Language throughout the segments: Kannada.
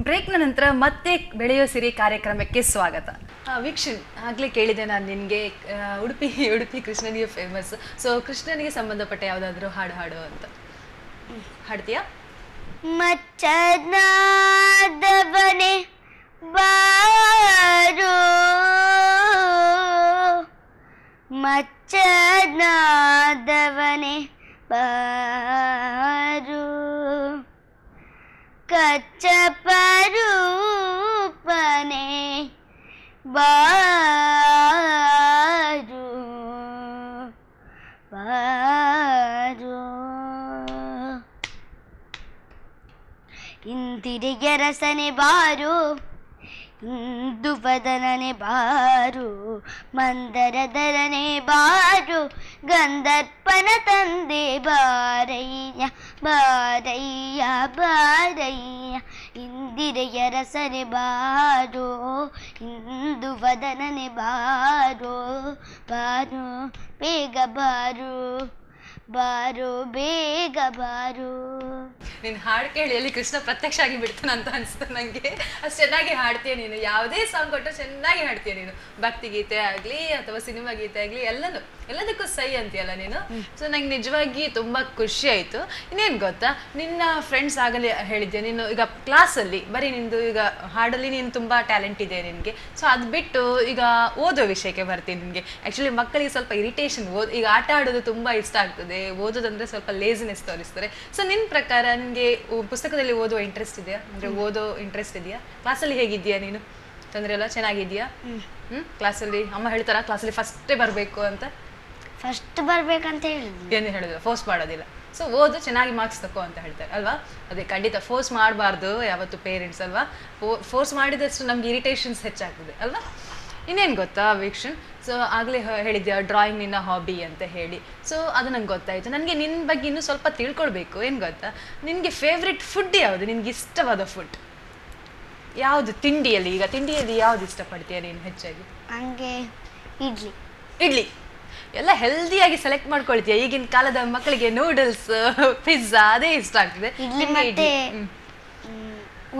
ಬ್ರೇಕ್ನ ನಂತರ ಮತ್ತೆ ಬೆಳೆಯೋ ಸಿರಿ ಕಾರ್ಯಕ್ರಮಕ್ಕೆ ಸ್ವಾಗತ. ವೀಕ್ಷಣ್, ಆಗಲೇ ಕೇಳಿದೆ ನಾನು ನಿನಗೆ ಉಡುಪಿ ಕೃಷ್ಣನಿಗೆ ಫೇಮಸ್. ಸೊ ಕೃಷ್ಣನಿಗೆ ಸಂಬಂಧಪಟ್ಟ ಯಾವುದಾದ್ರೂ ಹಾಡು ಅಂತ ಹಾಡ್ತೀಯಾ? ಮಚ್ಚನಾದವನೆ ಬಾರೋ, ಮಚ್ಚನಾದವನೆ ಬಾರೋ, ಕಚ್ಚಪರೂಪನೆ ಬಾರು ಬಾರು, ಇಂದಿರೆಯ ರಸನೆ ಬಾರು, ಇಂದು ವದನನೆ ಬಾರು, ಮಂದರದರನೆ ಬಾರು, ಗಂಧರ್ಪನ ತಂದೆ ಬಾರಯ್ಯ ಬಾರಯ್ಯ ಬಾರಯ್ಯ, ಇಂದಿರೆಯ ರಸನೆ ಬಾರು, ಇಂದು ವದನನೆ ಬಾರು, ಬಾರು ಬೇಗ ಬಾರು, ಬಾರು ಬೇಗ ಬಾರು. ನೀನು ಹಾಡು ಕೇಳಿ ಅಲ್ಲಿ ಕೃಷ್ಣ ಪ್ರತ್ಯಕ್ಷ ಆಗಿ ಬಿಡ್ತಾನಂತ ಅನಿಸ್ತು ನನಗೆ. ಅಷ್ಟು ಚೆನ್ನಾಗಿ ಹಾಡ್ತೀಯ ನೀನು, ಯಾವುದೇ ಸಾಂಗ್ ಕೊಟ್ಟರು ಚೆನ್ನಾಗಿ ಹಾಡ್ತೀಯ ನೀನು. ಭಕ್ತಿ ಗೀತೆ ಆಗಲಿ ಅಥವಾ ಸಿನಿಮಾ ಗೀತೆ ಆಗಲಿ ಎಲ್ಲದಕ್ಕೂ ಸೈ ಅಂತೀಯಲ್ಲ ನೀನು. ಸೊ ನಂಗೆ ನಿಜವಾಗಿ ತುಂಬ ಖುಷಿ ಆಯಿತು. ಇನ್ನೇನು ಗೊತ್ತಾ, ನಿನ್ನ ಫ್ರೆಂಡ್ಸ್ ಆಗಲಿ ಹೇಳಿದ್ದೆ ನೀನು ಈಗ ಕ್ಲಾಸಲ್ಲಿ ಬರೀ ನಿಂದು ಈಗ ಹಾಡಲ್ಲಿ ನೀನು ತುಂಬ ಟ್ಯಾಲೆಂಟ್ ಇದೆ ನಿನಗೆ. ಸೊ ಅದು ಬಿಟ್ಟು ಈಗ ಓದೋ ವಿಷಯಕ್ಕೆ ಬರ್ತೀನಿ. ನಿನಗೆ ಆ್ಯಕ್ಚುಲಿ ಮಕ್ಕಳಿಗೆ ಸ್ವಲ್ಪ ಇರಿಟೇಷನ್, ಈಗ ಆಟ ಆಡೋದು ತುಂಬ ಇಷ್ಟ ಆಗ್ತದೆ, ಓದೋದಂದರೆ ಸ್ವಲ್ಪ ಲೇಸಿನೆಸ್ ತೋರಿಸ್ತಾರೆ. ಸೊ ನಿನ್ನ ಪ್ರಕಾರ ನಿನಗೆ ಪುಸ್ತಕದಲ್ಲಿ ಓದೋ ಇಂಟ್ರೆಸ್ಟ್ ಇದೆಯಾ? ಅಂದರೆ ಓದೋ ಇಂಟ್ರೆಸ್ಟ್ ಇದೆಯಾ? ಕ್ಲಾಸಲ್ಲಿ ಹೇಗಿದ್ದೀಯಾ ನೀನು? ತೊಂದರೆ ಎಲ್ಲ ಚೆನ್ನಾಗಿದೆಯಾ? ಕ್ಲಾಸಲ್ಲಿ ಅಮ್ಮ ಹೇಳ್ತಾರಾ ಕ್ಲಾಸಲ್ಲಿ ಫಸ್ಟೇ ಬರಬೇಕು ಅಂತ? ಫಸ್ಟ್ ಬರ್ಬೇಕಂತ ಹೇಳಿ ಏನು ಹೇಳಿದ್ರು, ಫೋರ್ಸ್ ಮಾಡೋದಿಲ್ಲ. ಸೊ ಓದು, ಚೆನ್ನಾಗಿ ಮಾರ್ಕ್ಸ್ ತಗೋ ಅಂತ ಹೇಳ್ತಾರೆ ಅಲ್ವಾ? ಅದೇ ಖಂಡಿತ ಫೋರ್ಸ್ ಮಾಡಬಾರ್ದು ಯಾವತ್ತು ಪೇರೆಂಟ್ಸ್ ಅಲ್ವಾ. ಫೋರ್ಸ್ ಮಾಡಿದಷ್ಟು ನಮ್ಗೆ ಇರಿಟೇಷನ್ಸ್ ಹೆಚ್ಚಾಗ್ತದೆ ಅಲ್ವಾ. ಇನ್ನೇನು ಗೊತ್ತಾ ವೀಕ್ಷಣ್, ಸೊ ಆಗಲೇ ಹೇಳಿದ್ಯಾ ಡ್ರಾಯಿಂಗ್ ನಿನ್ನ ಹಾಬಿ ಅಂತ ಹೇಳಿ. ಸೊ ಅದು ನಂಗೆ ಗೊತ್ತಾಯಿತು. ನನಗೆ ನಿನ್ನ ಬಗ್ಗೆ ಇನ್ನೂ ಸ್ವಲ್ಪ ತಿಳ್ಕೊಳ್ಬೇಕು. ಏನು ಗೊತ್ತಾ, ನಿನಗೆ ಫೇವ್ರೆಟ್ ಫುಡ್ ಯಾವುದು? ನಿನ್ಗೆ ಇಷ್ಟವಾದ ಫುಡ್ ಯಾವುದು? ತಿಂಡಿಯಲ್ಲಿ ಯಾವ್ದು ಇಷ್ಟಪಡ್ತೀಯ ನೀನು ಹೆಚ್ಚಾಗಿ? ನನಗೆ ಇಡ್ಲಿ ಎಲ್ಲ ಹೆಲ್ದಿಯಾಗಿ ಸೆಲೆಕ್ಟ್ ಮಾಡ್ಕೊಳ್ತೀಯ. ಈಗಿನ ಕಾಲದ ಮಕ್ಕಳಿಗೆ ನೂಡಲ್ಸ್, ಪಿಜ್ಜಾ ಅದೇ ಇಷ್ಟ ಆಗ್ತದೆ. ಇಡ್ಲಿ ಮತ್ತೆ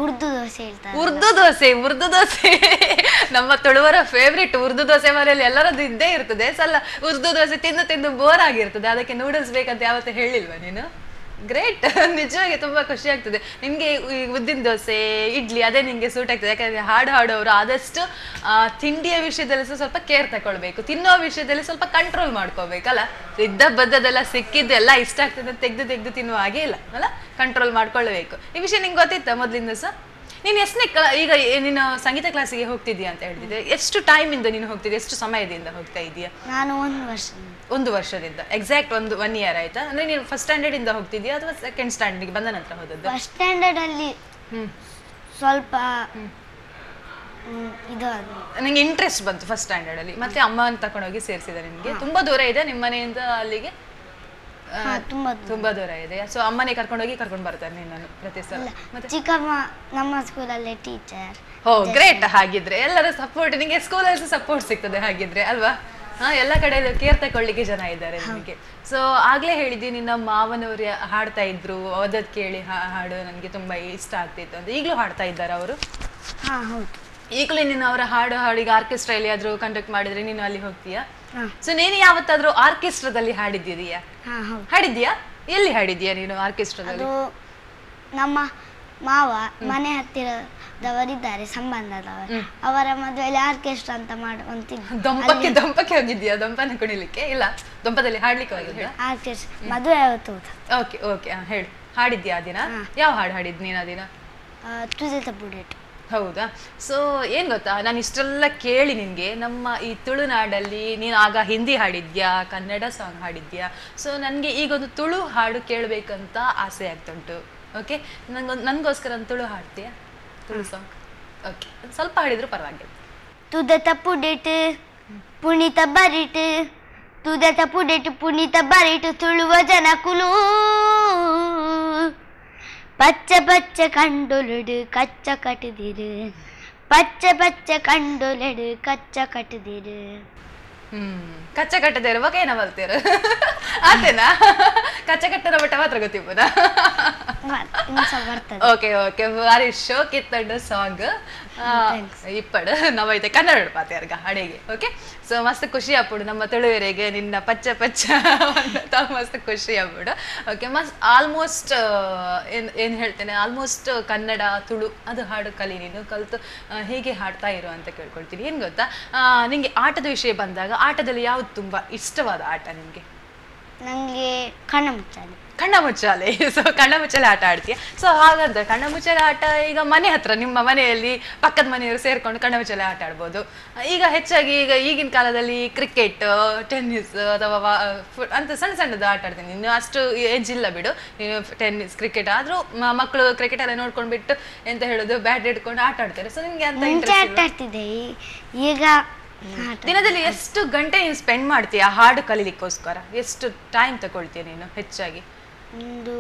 ಉರ್ದು ದೋಸೆ ಹೇಳ್ತಾರೆ. ಉರ್ದು ದೋಸೆ ನಮ್ಮ ತುಳುವರ ಫೇವ್ರೇಟ್. ಉರ್ದು ದೋಸೆ ಮನೆಯಲ್ಲಿ ಎಲ್ಲರದ್ದು ಇದ್ದೇ ಇರ್ತದೆ. ಸಲ ಉರ್ದು ದೋಸೆ ತಿಂದು ಬೋರ್ ಆಗಿರ್ತದೆ, ಅದಕ್ಕೆ ನೂಡಲ್ಸ್ ಬೇಕಂತ ಯಾವತ್ತೂ ಹೇಳಿಲ್ವಾ ನೀನು? ಗ್ರೇಟ್, ನಿಜವಾಗಿ ತುಂಬ ಖುಷಿ ಆಗ್ತದೆ. ನಿಮಗೆ ಉದ್ದಿನ ದೋಸೆ, ಇಡ್ಲಿ ಅದೇ ನಿಮಗೆ ಸೂಟ್ ಆಗ್ತದೆ. ಯಾಕಂದರೆ ಹಾಡೋರು ಆದಷ್ಟು ತಿಂಡಿಯ ವಿಷಯದಲ್ಲಿ ಸ್ವಲ್ಪ ಕೇರ್ ತಗೊಳ್ಬೇಕು, ತಿನ್ನೋ ವಿಷಯದಲ್ಲಿ ಸ್ವಲ್ಪ ಕಂಟ್ರೋಲ್ ಮಾಡ್ಕೋಬೇಕಲ್ಲ. ಬದ್ದದೆಲ್ಲ ಸಿಕ್ಕಿದ್ದೆಲ್ಲ ಇಷ್ಟ ಆಗ್ತದೆ ತೆಗೆದು ತಿನ್ನುವ ಹಾಗೆ ಇಲ್ಲ ಅಲ್ಲ, ಕಂಟ್ರೋಲ್ ಮಾಡ್ಕೊಳ್ಬೇಕು. ಈ ವಿಷಯ ನಿಂಗೆ ಗೊತ್ತಿತ್ತಾ ಮೊದಲಿಂದ ಸಹ? ನೀನು ಎಷ್ಟನೇ ಈಗ ನೀನು ಸಂಗೀತ ಕ್ಲಾಸಿಗೆ ಹೋಗ್ತಿದ್ಯಾ ಅಂತ ಹೇಳ್ತಿದ್ದೆ. ಎಷ್ಟು ಟೈಮಿಂದ ನೀನು ಹೋಗ್ತಿದ್ದೆ? ಎಷ್ಟು ಸಮಯದಿಂದ ಹೋಗ್ತಾ ಇದೀಯಾ? ನಾನು 1 ವರ್ಷದಿಂದ. ಎಕ್ಸಾಕ್ಟ್ 1 ಇಯರ್ ಆಯ್ತಾ? ಅಂದ್ರೆ ನೀನು ಫಸ್ಟ್ ಸ್ಟ್ಯಾಂಡರ್ಡ್ ಇಂದ ಹೋಗ್ತಿದ್ಯಾ ಅಥವಾ ಸೆಕೆಂಡ್ ಸ್ಟ್ಯಾಂಡರ್ಡ್ಗೆ ಬಂದ ನಂತರ ಹೋದದ್ದು? ಫಸ್ಟ್ ಸ್ಟ್ಯಾಂಡರ್ಡ್ ಅಲ್ಲಿ ಸ್ವಲ್ಪ ನಿಂಗೆ ಇಂಟ್ರೆಸ್ಟ್ ಬಂತು ಫಸ್ಟ್ ಸ್ಟ್ಯಾಂಡರ್ಡ್ ಅಲ್ಲಿ, ಮತ್ತೆ ಅಮ್ಮನ ತಕೊಂಡೋಗಿ ಸೇರಿಸಿದ. ನಿಮಗೆ ತುಂಬಾ ದೂರ ಇದೆ ನಿಮ್ಮ ಮನೆಯಿಂದ ಅಲ್ಲಿಗೆ? ತುಂಬಾ ದೂರ ಇದೆ. ಸೊ ಅಮ್ಮನೇ ಕರ್ಕೊಂಡು ಬರ್ತಾರೆ ನಿನ್ನನ್ನು ಪ್ರತಿ ಸಲ? ಚಿಕ್ಕಮ್ಮ ನಮ್ಮ ಸ್ಕೂಲಲ್ಲಿ ಟೀಚರ್. ಓ ಗ್ರೇಟ್. ಹಾಗಿದ್ರೆ ಎಲ್ಲರ ಸಪೋರ್ಟ್ ನಿಮಗೆ ಸ್ಕೂಲಲ್ಲಿ ಸಪೋರ್ಟ್ ಸಿಗ್ತದೆ ಹಾಗಿದ್ರೆ ಅಲ್ವಾ? ಎಲ್ಲ ಕಡೆ ಕೇರ್ ತಗೊಳ್ಳಿಕ್ಕೆ ಜನ ಇದ್ದಾರೆ ನಿಮಗೆ. ಸೊ ಆಗ್ಲೇ ಹೇಳಿದ್ದಿ ನಿನ್ನ ಮಾವನವ್ರು ಹಾಡ್ತಾ ಇದ್ರು, ಓದೋದ್ ಕೇಳಿ ಹಾಡು ನನಗೆ ತುಂಬಾ ಇಷ್ಟ ಆಗ್ತಿತ್ತು ಅಂತ. ಈಗಲೂ ಹಾಡ್ತಾ ಇದ್ದಾರೆ ಅವರು? ಈಗಲೂ ನೀನು ಅವರ ಹಾಡಿಗೆ ಆರ್ಕೆಸ್ಟ್ರಾ ಆದ್ರೂ ಕಂಡಕ್ಟ್ ಮಾಡಿದ್ರೆ ನೀನು ಅಲ್ಲಿ ಹೋಗ್ತೀಯಾ? ಸೊ ನೀನು ಯಾವತ್ತಾದ್ರೂ ಆರ್ಕೆಸ್ಟ್ರಾದಲ್ಲಿ ಹಾಡಿದ್ದೀಯಾ? ಎಲ್ಲಿ ಹಾಡಿದ್ಯಾ ನೀನು ಆರ್ಕೆಸ್ಟ್ರಾದಲ್ಲಿ? ನಮ್ಮ ಮಾವ ಮನೆ ಹತ್ತಿರದವರಿದ್ದಾರೆ, ಸಂಬಂಧದವರು, ಅವರ ಮದುವೆಯಲ್ಲಿ ಆರ್ಕೆಸ್ಟ್ರಾ ಅಂತ ಮಾಡುವಂತಿದ್ದು. ದೊಂಪಕ್ಕೆ ಹೋಗಿದ್ಯಾ? ದೊಂಪನ ಕುಣಿಲಿಕ್ಕೆ? ಇಲ್ಲ, ದೊಂಪದಲ್ಲಿ ಹಾಡ್ಲಿಕ್ಕೆ ಹೋಗಿದ್ಯಾ? ಆರ್ಕೆಸ್ಟ್ರಾ ಮದುವೆ ಆವತ್ತು. ಓಕೆ ಹೇಳು, ಹಾಡಿದ್ಯಾ ಆ ದಿನ? ಯಾವ ಹಾಡು ಹಾಡಿದ್ ನೀನು ಆ ದಿನ? ತುದೆ ತಪ್ಪುಡೇಟು. ಹೌದಾ? ಸೊ ಏನು ಗೊತ್ತಾ, ನಾನು ಇಷ್ಟೆಲ್ಲ ಕೇಳಿ ನಿನಗೆ ನಮ್ಮ ಈ ತುಳುನಾಡಲ್ಲಿ ನೀನು ಆಗ ಹಿಂದಿ ಹಾಡಿದ್ಯಾ, ಕನ್ನಡ ಸಾಂಗ್ ಹಾಡಿದ್ಯಾ. ಸೊ ನನಗೆ ಈಗೊಂದು ತುಳು ಹಾಡು ಕೇಳಬೇಕಂತ ಆಸೆ ಆಗ್ತುಂಟು. ಓಕೆ, ನನಗೋಸ್ಕರ ಒಂದು ತುಳು ಹಾಡ್ತೀಯಾ? ತುಳು ಸಾಂಗ್ ಓಕೆ, ಸ್ವಲ್ಪ ಹಾಡಿದ್ರು ಪರವಾಗಿಲ್ಲ. ತುದೆ ತಪ್ಪುಡೇಟು ಪುಣಿತ ಬರಿಟು, ತುದೆ ತಪ್ಪುಡೇಟು ಪುಣಿತ ಬರಿಟು, ತುಳುವ ಜನ ಕುಲು பச்சை கண்டுலடு கச்ச கட்டுதிரு, பச்சை கண்டுலடு கச்ச கட்டுதிரு. ಕಚ್ಚ ಕಟ್ಟದೆ ಇರುವಾಗ ಏನ ಬಲ್ತೀರ ಆತೇನಾ ಕಚ್ಚ ಕಟ್ಟದ ಬಟ್ಟ ಮಾತ್ರ ಗೊತ್ತಿಪ್ಪದ ಓಕೆ ಓಕೆ ಬಾರಿ ಶೋಕ್ ಇತ್ತಂಡು ಸಾಂಗ್ ಇಪ್ಪಡು ನಾವೈತೆ ಕನ್ನಡ ಪಾತ್ಯಾರ್ಗ ಹಾಡಿಗೆ ಓಕೆ ಸೊ ಮಸ್ತ್ ಖುಷಿ ಆಗ್ಬಿಡು ನಮ್ಮ ತುಳುವರೆಗೆ ನಿನ್ನ ಪಚ್ಚ ಪಚ್ಚ ಮಸ್ತ್ ಖುಷಿ ಆಗ್ಬಿಡು ಓಕೆ ಮಸ್ತ್ ಆಲ್ಮೋಸ್ಟ್ ಏನ್ ಹೇಳ್ತೇನೆ ಆಲ್ಮೋಸ್ಟ್ ಕನ್ನಡ ತುಳು ಅದು ಹಾಡು ಕಲಿ ನೀನು ಕಲ್ತು ಹೇಗೆ ಹಾಡ್ತಾ ಇರು ಅಂತ ಕೇಳ್ಕೊಳ್ತೀನಿ ಏನ್ ಗೊತ್ತಾ ನಿಂಗೆ ಆಟದ ವಿಷಯ ಬಂದಾಗ ಆಟದಲ್ಲಿ ಯಾವ್ದು ತುಂಬಾ ಇಷ್ಟವಾದ ಆಟ ನಿಮ್ಗೆ ನನಗೆ ಕಣ್ಣಮುಚ್ಚಾಲೆ ಕಣ್ಣಮುಚ್ಚಾಲೆ ಸೊ ಕಣ್ಣಮುಚ್ಚಾಲೆ ಆಟ ಆಡ್ತೀಯ ಸೊ ಹಾಗಂತ ಕಣ್ಣಮುಚ್ಚಾಲೆ ಆಟ ಈಗ ಮನೆ ಹತ್ರ ನಿಮ್ಮ ಮನೆಯಲ್ಲಿ ಪಕ್ಕದ ಮನೆಯವರು ಸೇರ್ಕೊಂಡು ಕಣ್ಣಮುಚ್ಚಾಲೆ ಆಟ ಆಡ್ಬೋದು ಈಗ ಹೆಚ್ಚಾಗಿ ಈಗ ಈಗಿನ ಕಾಲದಲ್ಲಿ ಕ್ರಿಕೆಟ್ ಟೆನ್ನಿಸ್ ಅಥವಾ ಅಂತ ಸಣ್ಣ ಸಣ್ಣದು ಆಟ ಆಡ್ತೀನಿ ನೀನು ಅಷ್ಟು ಏಜ್ ಇಲ್ಲ ಬಿಡು ನೀನು ಟೆನ್ನಿಸ್ ಕ್ರಿಕೆಟ್ ಆದ್ರೂ ಮಕ್ಕಳು ಕ್ರಿಕೆಟ್ ಎಲ್ಲ ನೋಡ್ಕೊಂಡು ಬಿಟ್ಟು ಎಂತ ಹೇಳೋದು ಬ್ಯಾಟ್ ಹಿಡ್ಕೊಂಡು ಆಟ ಆಡ್ತಾರೆ ಸೊ ನಿಮ್ಗೆ ಅಂತ ಇಂಟ್ರೆಸ್ಟ್ ಆಗ್ತಿದೆ ಈಗ ದಿನದಲ್ಲಿ ಎಷ್ಟು ಗಂಟೆ ನೀನು ಸ್ಪೆಂಡ್ ಮಾಡ್ತೀಯ ಹಾಡು ಕಲೀಲಿಕ್ಕೋಸ್ಕರ ಎಷ್ಟು ಟೈಮ್ ತಗೊಳ್ತೀಯ ನೀನು ಹೆಚ್ಚಾಗಿ ಒಂದು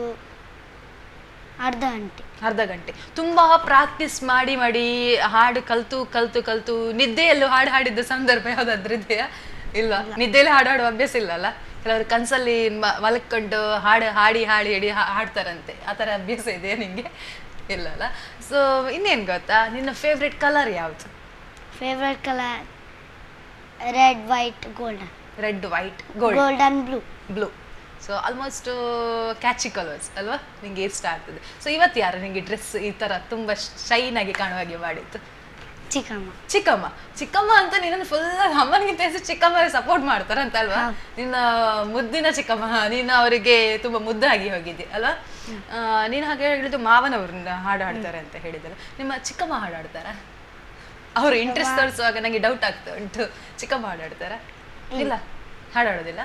ಅರ್ಧ ಗಂಟೆ ತುಂಬಾ ಪ್ರಾಕ್ಟೀಸ್ ಮಾಡಿ ಮಾಡಿ ಹಾಡು ಕಲ್ತು ಕಲ್ತು ಕಲ್ತು ನಿದ್ದೆಯಲ್ಲೂ ಹಾಡು ಹಾಡಿದ್ದ ಸಂದರ್ಭ ಯಾವ್ದಾದ್ರು ಇದೆಯಾ ಇಲ್ವಾ ನಿದ್ದೆಯಲ್ಲಿ ಹಾಡು ಹಾಡುವ ಅಭ್ಯಾಸ ಇಲ್ಲ ಅಲ್ಲ ಕೆಲವರು ಕನ್ಸಲ್ಲಿ ಮಲ್ಕೊಂಡು ಹಾಡು ಹಾಡಿ ಹಾಡಿ ಹಾಡಿ ಹಾಡ್ತಾರಂತೆ ಆ ಥರ ಅಭ್ಯಾಸ ಇದೆಯಾ ನಿಂಗೆ ಇಲ್ಲ ಅಲ್ಲ ಸೊ ಇನ್ನೇನು ಗೊತ್ತಾ ನಿನ್ನ ಫೇವ್ರೆಟ್ ಕಲರ್ ಯಾವುದು favourite colour red white golden blue so almost catchy colours ಅಲ್ವಾ ನಿಂಗೆ ಇಷ್ಟ ಆಗ್ತದೆ ಸೊ ಇವತ್ತು ಯಾರು ನಿಂಗೆ ಡ್ರೆಸ್ ಈ ತರ ತುಂಬಾ ಶೈನ್ ಆಗಿ ಕಾಣುವ ಹಾಗೆ ಮಾಡಿತ್ತು ಚಿಕ್ಕಮ್ಮ ಅಂತ ನಿನ್ನ ಫುಲ್ ಅಮ್ಮನಿಗಿಂತ ಹೆಚ್ಚು ಚಿಕ್ಕಮ್ಮ ಸಪೋರ್ಟ್ ಮಾಡ್ತಾರಂತ ಅಲ್ವಾ ನಿನ್ನ ಮುದ್ದಿನ ಚಿಕ್ಕಮ್ಮ ನೀನು ಅವರಿಗೆ ತುಂಬಾ ಮುದ್ದಾಗಿ ಹೋಗಿದ್ದೆ ಅಲ್ವಾ ನೀನು ಹಾಗೆ ಹೇಳಿದ್ದು ಮಾವನವ್ರನ್ನ ಹಾಡು ಹಾಡ್ತಾರೆ ಅಂತ ಹೇಳಿದಲ್ಲ ನಿಮ್ಮ ಚಿಕ್ಕಮ್ಮ ಹಾಡು ಹಾಡ್ತಾರ ಅವ್ರು ಇಂಟ್ರೆಸ್ಟ್ ತೋರಿಸುವಾಗ ನಂಗೆ ಡೌಟ್ ಆಗ್ತಾ ಉಂಟು ಚಿಕ್ಕಮ್ಮ ಹಾಡಾಡ್ತಾರ ಇಲ್ಲ ಹಾಡಾಡೋದಿಲ್ಲ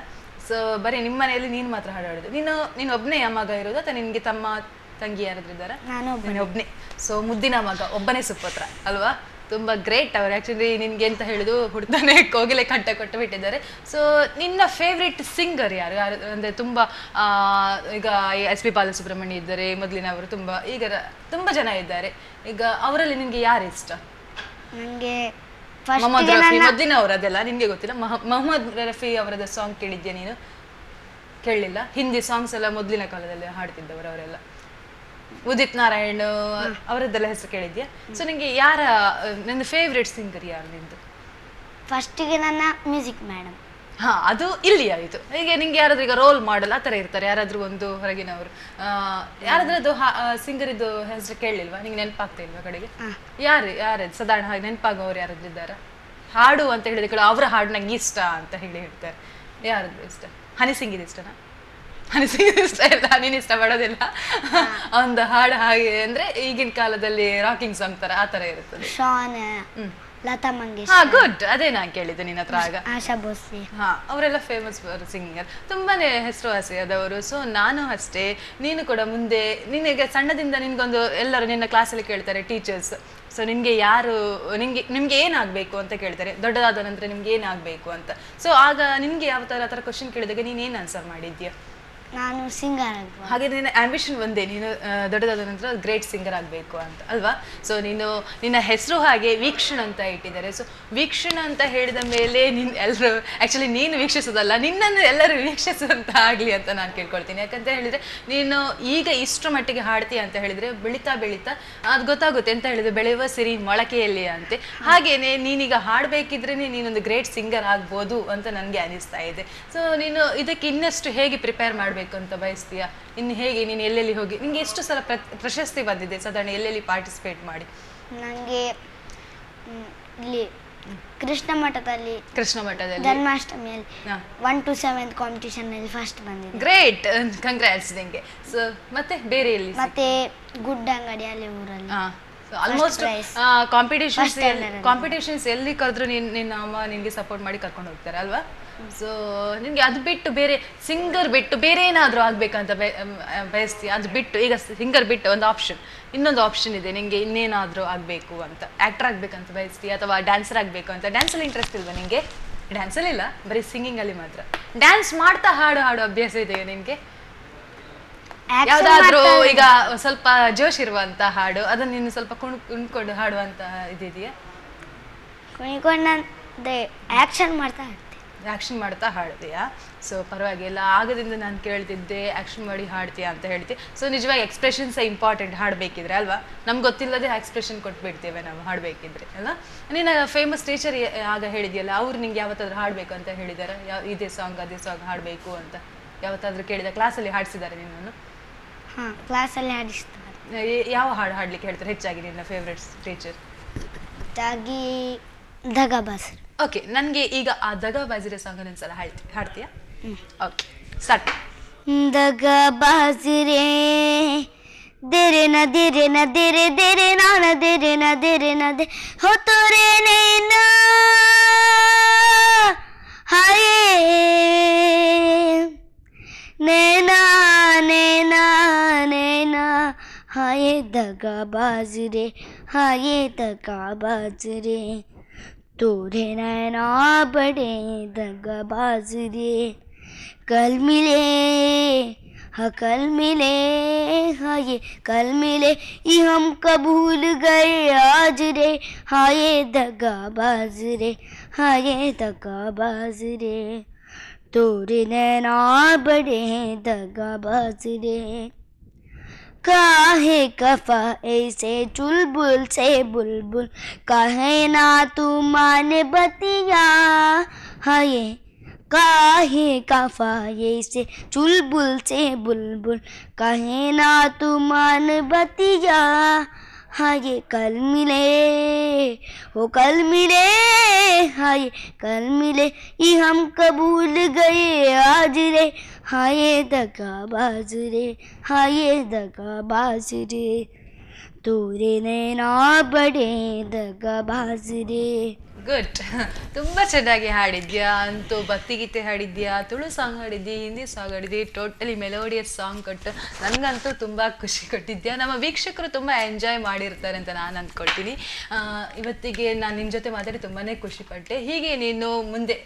ಸೊ ಬರೀ ನಿಮ್ಮ ಮನೆಯಲ್ಲಿ ನೀನು ಮಾತ್ರ ಹಾಡಾಡೋದು ನೀನು ಒಬ್ಬನೇ ಮಗ ಇರೋದು ಅಥವಾ ನಿನ್ಗೆ ತಮ್ಮ ತಂಗಿ ಯಾರಾದ್ರೂ ಇದ್ದಾರಾ ನೀನು ಒಬ್ಬನೇ ಸೊ ಮುದ್ದಿನ ಮಗ ಒಬ್ಬನೇ ಸುಪುತ್ರ ಅಲ್ವಾ ತುಂಬಾ ಗ್ರೇಟ್ ಅವ್ರು ಆಕ್ಚುಲಿ ನಿನ್ಗೆ ಅಂತ ಹೇಳಿದು ಹುಡ್ತಾನೆ ಕೋಗಿಲೆ ಕಂಠ ಕೊಟ್ಟು ಬಿಟ್ಟಿದ್ದಾರೆ ಸೊ ನಿನ್ನ ಫೇವ್ರೆಟ್ ಸಿಂಗರ್ ಯಾರು ಅಂದ್ರೆ ತುಂಬಾ ಈಗ SP ಬಾಲಸುಬ್ರಹ್ಮಣ್ಯ ಇದ್ದಾರೆ ಮೊದಲಿನವರು ಈಗ ತುಂಬಾ ಜನ ಇದ್ದಾರೆ ಈಗ ಅವರಲ್ಲಿ ನಿನ್ಗೆ ಯಾರು ಇಷ್ಟ ನನಗೆ ಮೊಹಮ್ಮದ್ ರಫಿ ಮೊದಲಿನವರದೆಲ್ಲ ನಿನ್ಗೆ ಗೊತ್ತಿಲ್ಲ ಮೊಹಮ್ಮದ್ ರಫಿ ಅವರದ ಸಾಂಗ್ ಕೇಳಿದ್ಯಾ ನೀನು ಕೇಳಲಿಲ್ಲ ಹಿಂದಿ ಸಾಂಗ್ಸ್ ಎಲ್ಲ ಮೊದಲಿನ ಕಾಲದಲ್ಲಿ ಹಾಡ್ತಿದ್ದವರು ಅವರೆಲ್ಲ ಉದಿತ್ ನಾರಾಯಣ್ ಅವರದ್ದೆಲ್ಲ ಹೆಸರು ಕೇಳಿದ್ಯಾ ಸೊ ನಿಂಗೆ ನಿನ್ನ ಫೇವ್ರೆಟ್ ಸಿಂಗರ್ ಯಾರು ನಿಂದು ಫಸ್ಟಿಗೆ ನನ್ನ ಮ್ಯೂಸಿಕ್ ಮೇಡಮ್ ಅದು ಇಲ್ಲಿ ಆಯಿತು ಹೀಗೆ ನಿಂಗೆ ಯಾರಾದ್ರೂ ಈಗ ರೋಲ್ ಮಾಡಲ್ ಆ ಥರ ಇರ್ತಾರೆ ಯಾರಾದ್ರೂ ಒಂದು ಹೊರಗಿನವರು ಯಾರಾದ್ರದ್ದು ಸಿಂಗರ್ ಇದು ಹೆಸರು ಕೇಳಲಿಲ್ವಾ ನಿಂಗೆ ನೆನಪಾಗ್ತಾ ಇಲ್ವಾ ಕಡೆಗೆ ಯಾರು ಸಾಧಾರಣ ಹಾಗೆ ನೆನಪಾಗೋರು ಯಾರಾದ್ರೂ ಇದ್ದಾರಾ ಹಾಡು ಅಂತ ಹೇಳಿದ ಕಡೆ ಅವರ ಹಾಡು ನಂಗೆ ಇಷ್ಟ ಅಂತ ಹೇಳ್ತಾರೆ ಯಾರಾದ್ರೂ ಇಷ್ಟ ಹನಿ ಸಿಂಗ್ ಇದು ಇಷ್ಟನಾ ಹನಿ ಸಿಂಗ್ ಇಷ್ಟ ಇಲ್ಲ ನೀನು ಇಷ್ಟಪಡೋದಿಲ್ಲ ಒಂದು ಹಾಡು ಹಾಗೆ ಅಂದ್ರೆ ಈಗಿನ ಕಾಲದಲ್ಲಿ ರಾಕಿಂಗ್ ಸಾಂಗ್ ತರ ಆ ತರ ಇರುತ್ತದೆ ಲತಾ ಮಂಗೇಶ್ಕರ್ ಗುಡ್ ಅದೇ ನಾನು ಕೇಳಿದ್ದೆ ನಿನ್ನ ಹತ್ರ ಆಗ ಆಶಾ ಭೋಸ್ಲೆ ಅವರೆಲ್ಲ ಫೇಮಸ್ ಸಿಂಗರ್ ತುಂಬಾನೇ ಹೆಸರುವಾಸಿಯಾದವರು ಸೊ ನಾನು ಅಷ್ಟೇ ನೀನು ಕೂಡ ಮುಂದೆ ನಿನಗೆ ಸಣ್ಣದಿಂದ ನಿನ್ಗೊಂದು ಎಲ್ಲರೂ ನಿನ್ನ ಕ್ಲಾಸಲ್ಲಿ ಕೇಳ್ತಾರೆ ಟೀಚರ್ಸ್ ಸೊ ನಿಮ್ಗೆ ಏನಾಗಬೇಕು ಅಂತ ಕೇಳ್ತಾರೆ ದೊಡ್ಡದಾದ ನಂತರ ನಿಮ್ಗೆ ಏನಾಗಬೇಕು ಅಂತ ಸೊ ಆಗ ನಿಮ್ಗೆ ಯಾವ ಥರ ಕ್ವಶನ್ ಕೇಳಿದಾಗ ನೀನು ಏನು ಆನ್ಸರ್ ಮಾಡಿದ್ಯಾ ನಾನು ಸಿಂಗರ್ ಆಗಬೇಕು ಹಾಗೆ ನಿನ್ನ ಆಂಬಿಷನ್ ಒಂದೇ ನೀನು ದೊಡ್ಡದಾದ ನಂತರ ಗ್ರೇಟ್ ಸಿಂಗರ್ ಆಗಬೇಕು ಅಂತ ಅಲ್ವಾ ಸೊ ನಿನ್ನ ಹೆಸರು ಹಾಗೆ ವೀಕ್ಷಣ್ ಅಂತ ಇಟ್ಟಿದ್ದಾರೆ ಸೊ ವೀಕ್ಷಣ್ ಅಂತ ಹೇಳಿದ ಮೇಲೆ ಎಲ್ಲರೂ ಆ್ಯಕ್ಚುಲಿ ನೀನು ವೀಕ್ಷಿಸೋದಲ್ಲ ನಿನ್ನನ್ನು ಎಲ್ಲರೂ ವೀಕ್ಷಿಸುವಂತ ಆಗಲಿ ಅಂತ ನಾನು ಕೇಳ್ಕೊಳ್ತೀನಿ ಯಾಕಂತ ಹೇಳಿದರೆ ನೀನು ಈಗ ಇಷ್ಟರ ಮಟ್ಟಿಗೆ ಹಾಡ್ತೀಯ ಅಂತ ಹೇಳಿದರೆ ಬೆಳೀತಾ ಅದು ಗೊತ್ತಾಗುತ್ತೆ ಅಂತ ಹೇಳಿದ್ರೆ ಬೆಳೆಯುವ ಸಿರಿ ಮೊಳಕೆಯಲ್ಲಿ ಅಂತೆ ಹಾಗೇನೆ ನೀನೀಗ ಹಾಡಬೇಕಿದ್ರೆ ನೀನೊಂದು ಗ್ರೇಟ್ ಸಿಂಗರ್ ಆಗ್ಬೋದು ಅಂತ ನನಗೆ ಅನಿಸ್ತಾ ಇದೆ ಸೊ ನೀನು ಇದಕ್ಕೆ ಇನ್ನಷ್ಟು ಹೇಗೆ ಪ್ರಿಪೇರ್ ಮಾಡಬೇಕು ಅಂತ ಬಯಸ್ತೀಯಾ ಇನ್ನು ಹೇಗೆ ನೀನು ಎಲ್ಲೆಲ್ಲಿ ಹೋಗಿ ನಿಂಗೆ ಎಷ್ಟು ಸಲ ಪ್ರಶಸ್ತಿ ಬಂದಿದೆ ಸಾಧಾರಣ ಎಲ್ಲೆಲ್ಲಿ ಪಾರ್ಟಿಸಿಪೇಟ್ ಮಾಡಿ ನನಗೆ ಇಲ್ಲಿ ಕೃಷ್ಣ ಮಠದಲ್ಲಿ ಜನ್ಮಾಷ್ಟಮಿಯಲ್ಲಿ 1 to 7 ಕಾಂಪಿಟಿಷನ್ ಅಲ್ಲಿ ಫಸ್ಟ್ ಬಂದಿದೆ ಗ್ರೇಟ್ ಕಂಗ್ರಾಟ್ಸ್ ನಿಂಗೆ ಸೊ ಮತ್ತೆ ಬೇರೆ ಎಲ್ಲಿ ಮತ್ತೆ ಗುಡ್ಡ ಅಂಗಡಿಯಲ್ಲಿ ಊರಲ್ಲಿ ಆಲ್ಮೋಸ್ಟ್ ಕಾಂಪಿಟೇಷನ್ಸ್ ಎಲ್ಲಿ ಕರೆದ್ರು ನಿನ್ನ ಅಮ್ಮ ನಿನ್ಗೆ ಸಪೋರ್ಟ್ ಮಾಡಿ ಕರ್ಕೊಂಡು ಹೋಗ್ತಾರೆ ಅಲ್ವಾ ಸೊ ನಿನ್ಗೆ ಅದು ಬಿಟ್ಟು ಬೇರೆ ಸಿಂಗರ್ ಬಿಟ್ಟು ಬೇರೆ ಏನಾದರೂ ಆಗ್ಬೇಕಂತ ಬಯಸ್ತೀಯ ಅದು ಬಿಟ್ಟು ಈಗ ಸಿಂಗರ್ ಬಿಟ್ಟು ಇನ್ನೊಂದು ಆಪ್ಷನ್ ಇದೆ ನಿಂಗೆ ಇನ್ನೇನಾದರೂ ಆಗಬೇಕು ಅಂತ ಆ್ಯಕ್ಟರ್ ಆಗಬೇಕಂತ ಬಯಸ್ತೀಯ ಅಥವಾ ಡ್ಯಾನ್ಸರ್ ಆಗಬೇಕು ಅಂತ ಡ್ಯಾನ್ಸಲ್ಲಿ ಇಂಟ್ರೆಸ್ಟ್ ಇಲ್ವಾ ನಿಂಗೆ ಡ್ಯಾನ್ಸಲ್ಲಿ ಇಲ್ಲ ಬರೀ ಸಿಂಗಿಂಗಲ್ಲಿ ಮಾತ್ರ ಡ್ಯಾನ್ಸ್ ಮಾಡ್ತಾ ಹಾಡು ಅಭ್ಯಾಸ ಇದೆಯಾ ನಿನಗೆ ಯಾವ್ದಾದ್ರೂ ಈಗ ಸ್ವಲ್ಪ ಜೋಶ್ ಇರುವಂತ ಹಾಡು ಅದನ್ನ ನೀನು ಸ್ವಲ್ಪ ಕುಣ್ಕೊಂಡು ಹಾಡುವಂತ ಇದೆಯಾ ಕುಣಿಕೊಂಡೆ ಆಕ್ಷನ್ ಮಾಡ್ತಾ ಆ್ಯಕ್ಷನ್ ಮಾಡ್ತಾ ಹಾಡ್ತೀಯಾ? ಸೊ ಪರವಾಗಿಲ್ಲ, ಆಗದಿಂದ ನಾನು ಕೇಳ್ತಿದ್ದೆ ಆ್ಯಕ್ಷನ್ ಮಾಡಿ ಹಾಡ್ತೀಯಾ ಅಂತ ಹೇಳ್ತಿ. ಸೊ ನಿಜವಾಗಿ ಎಕ್ಸ್ಪ್ರೆಷನ್ಸ್ ಇಂಪಾರ್ಟೆಂಟ್ ಹಾಡಬೇಕಿದ್ರೆ ಅಲ್ವಾ? ನಮ್ಗೆ ಗೊತ್ತಿಲ್ಲದೆ ಎಕ್ಸ್ಪ್ರೆಷನ್ ಕೊಟ್ಬಿಡ್ತೇವೆ ನಾವು ಹಾಡಬೇಕಿದ್ರೆ ಅಲ್ಲ. ನೀನು ಫೇಮಸ್ ಟೀಚರ್ ಆಗ ಹೇಳಿದ್ಯಲ್ಲ, ಅವ್ರು ನಿಂಗೆ ಯಾವತ್ತಾದ್ರೂ ಹಾಡಬೇಕು ಅಂತ ಹೇಳಿದಾರೆ? ಇದೇ ಸಾಂಗ್ ಅದೇ ಸಾಂಗ್ ಹಾಡಬೇಕು ಅಂತ ಯಾವತ್ತಾದ್ರೂ ಕೇಳಿದ? ಕ್ಲಾಸಲ್ಲಿ ಹಾಡಿಸಿದ್ದಾರೆ ನಿನ್ನನ್ನು? ಹಾಂ, ಕ್ಲಾಸಲ್ಲಿ ಹಾಡಿಸ್ತಾರೆ. ಯಾವ ಹಾಡು ಹಾಡ್ಲಿಕ್ಕೆ ಹೇಳ್ತಾರೆ ಹೆಚ್ಚಾಗಿ ನಿನ್ನ ಫೇವ್ರೆಟ್ಸ್ ಟೀಚರ್? ಹೆಚ್ಚಾಗಿ ದಗಾಬಾಸ್. ಓಕೆ, ನನಗೆ ಈಗ ಆ ದಗಾಬಾಜಿರ ಸಾಂಗ್ ಒಂದ್ಸಲ ಹಾಡ್ತೀಯಾ? Okay, start. ದಗಾಬಾಜಿರೆ ದೇರೆ ನ ದೇರೆ ನ ದೇರೆ ದೇರೆ ನಾನ ದೇರೆ ನ ದೇರೆ ನ ದೇ ಹೋ ತೋರೆ ನೈನಾ ಹಾಯೇ ನೈನಾ ನೈನಾ ನೈನಾ ಹಾಯೇ दगाबाज रे हाये दगाबाज रे तोरे नैना बड़े दगाबाज रे कल मिले हाँ कल मिले हाँ ये कल मिले ये हम कबूल गए आज रे हाँ ये दगाबाज रे हाँ ये दगाबाज रे तोरे नैना बड़े दगाबाज रे काहे कफा ऐसे चुलबुल से बुलबुल काहे ना तू माने बतिया हाय काहे कफा ऐसे चुलबुल से बुलबुल काहे ना तू मान बतिया हाय कल मिले वो कल मिले हाय कल मिले ये हम कबूल गए आज रे हाय दगाबाज रे हाय दगाबाज रे तोरे नैना बड़े दगाबाज रे. ಗುಡ್, ತುಂಬ ಚೆನ್ನಾಗಿ ಹಾಡಿದ್ಯಾ. ಅಂತೂ ಭಕ್ತಿಗೀತೆ ಹಾಡಿದ್ಯಾ, ತುಳು ಸಾಂಗ್ ಹಾಡಿದ್ಯಾ, ಹಿಂದಿ ಸಾಂಗ್ ಹಾಡಿದ್ಯಾ, ಟೋಟಲಿ ಮೆಲೋಡಿಯಸ್ ಸಾಂಗ್ ಕೊಟ್ಟು ನನಗಂತೂ ತುಂಬ ಖುಷಿ ಕೊಟ್ಟಿದ್ಯಾ. ನಮ್ಮ ವೀಕ್ಷಕರು ತುಂಬ ಎಂಜಾಯ್ ಮಾಡಿರ್ತಾರೆ ಅಂತ ನಾನು ಅಂದ್ಕೊಳ್ತೀನಿ. ಇವತ್ತಿಗೆ ನಾನು ನಿನ್ನ ಜೊತೆ ಮಾತಾಡಿ ತುಂಬಾ ಖುಷಿಪಟ್ಟೆ. ಹೀಗೆ ನೀನು ಮುಂದೆ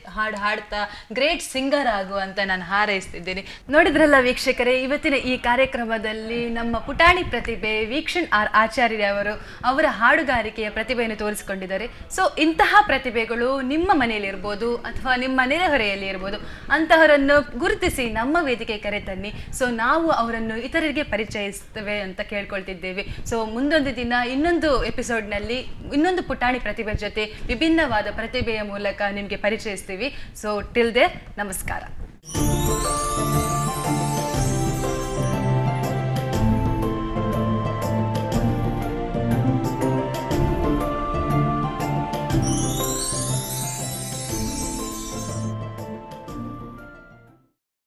ಹಾಡ್ತಾ ಗ್ರೇಟ್ ಸಿಂಗರ್ ಆಗು ಅಂತ ನಾನು ಹಾರೈಸ್ತಿದ್ದೀನಿ. ನೋಡಿದ್ರಲ್ಲ ವೀಕ್ಷಕರೇ, ಇವತ್ತಿನ ಈ ಕಾರ್ಯಕ್ರಮದಲ್ಲಿ ನಮ್ಮ ಪುಟಾಣಿ ಪ್ರತಿಭೆ ವೀಕ್ಷಣ್ ಆರ್ ಆಚಾರ್ಯ ಅವರ ಹಾಡುಗಾರಿಕೆಯ ಪ್ರತಿಭೆಯನ್ನು ತೋರಿಸಿಕೊಂಡಿದ್ದಾರೆ. ಸೊ ಇಂತಹ ಪ್ರತಿಭೆಗಳು ನಿಮ್ಮ ಮನೆಯಲ್ಲಿ ಇರ್ಬೋದು ಅಥವಾ ನಿಮ್ಮ ನೆರೆಹೊರೆಯಲ್ಲಿ ಇರ್ಬೋದು, ಅಂತಹವರನ್ನು ಗುರುತಿಸಿ ನಮ್ಮ ವೇದಿಕೆ ಕರೆ ತನ್ನಿ. ಸೊ ನಾವು ಅವರನ್ನು ಇತರರಿಗೆ ಪರಿಚಯಿಸ್ತೇವೆ ಅಂತ ಕೇಳ್ಕೊಳ್ತಿದ್ದೇವೆ. ಸೊ ಮುಂದೊಂದು ದಿನ ಇನ್ನೊಂದು ಎಪಿಸೋಡ್ನಲ್ಲಿ ಇನ್ನೊಂದು ಪುಟಾಣಿ ಪ್ರತಿಭೆ ಜೊತೆ ವಿಭಿನ್ನವಾದ ಪ್ರತಿಭೆಯ ಮೂಲಕ ನಿಮಗೆ ಪರಿಚಯಿಸ್ತೀವಿ. ಸೊ ಟಿಲ್ ದೇರ್, ನಮಸ್ಕಾರ.